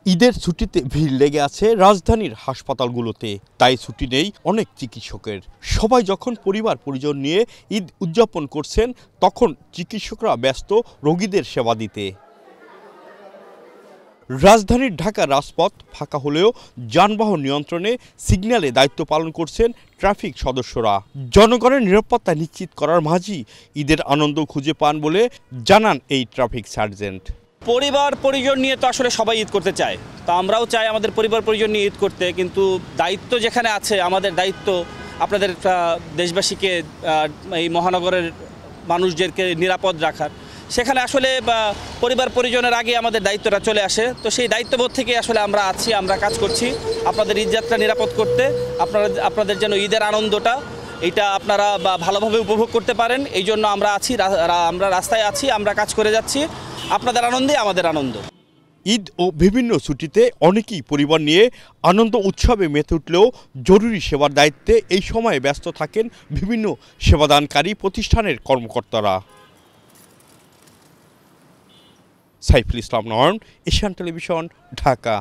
ঈদের ছুটিতে ভিড় লেগে আছে রাজধানীর হাসপাতালগুলোতে, তাই ছুটি নেই অনেক চিকিৎসকের। সবাই যখন পরিবার পরিজন নিয়ে ঈদ উদযাপন করছেন, তখন চিকিৎসকরা ব্যস্ত রোগীদের সেবা দিতে। রাজধানীর ঢাকা রাজপথ ফাঁকা হলেও যানবাহন নিয়ন্ত্রণে সিগন্যালে দায়িত্ব পালন করছেন ট্রাফিক সদস্যরা। জনগণের নিরাপত্তা নিশ্চিত করার মাঝেই ঈদের আনন্দ খুঁজে পান বলে জানান এই ট্রাফিক সার্জেন্ট। পরিবার পরিজন নিয়ে তো আসলে সবাই ঈদ করতে চায়, তো আমরাও চাই আমাদের পরিবার পরিজন নিয়ে ঈদ করতে, কিন্তু দায়িত্ব যেখানে আছে, আমাদের দায়িত্ব আপনাদের দেশবাসীকে এই মহানগরের মানুষদেরকে নিরাপদ রাখার, সেখানে আসলে পরিবার পরিজনের আগে আমাদের দায়িত্বটা চলে আসে। তো সেই দায়িত্ববোধ থেকে আসলে আমরা আছি, আমরা কাজ করছি আপনাদের ঈদযাত্রা নিরাপদ করতে, আপনাদের যেন ঈদের আনন্দটা এটা আপনারা ভালোভাবে উপভোগ করতে পারেন। এই জন্য আমরা আছি, আমরা রাস্তায় আছি, আমরা কাজ করে যাচ্ছি। আপনাদের আনন্দে আমাদের আনন্দ। ঈদ ও বিভিন্ন ছুটিতে অনেকেই পরিবার নিয়ে আনন্দ উৎসবে মেতে উঠলেও জরুরি সেবার দায়িত্বে এই সময়ে ব্যস্ত থাকেন বিভিন্ন সেবাদানকারী প্রতিষ্ঠানের কর্মকর্তারা। সাইফুল ইসলাম নয়ন, এশিয়ান টেলিভিশন, ঢাকা।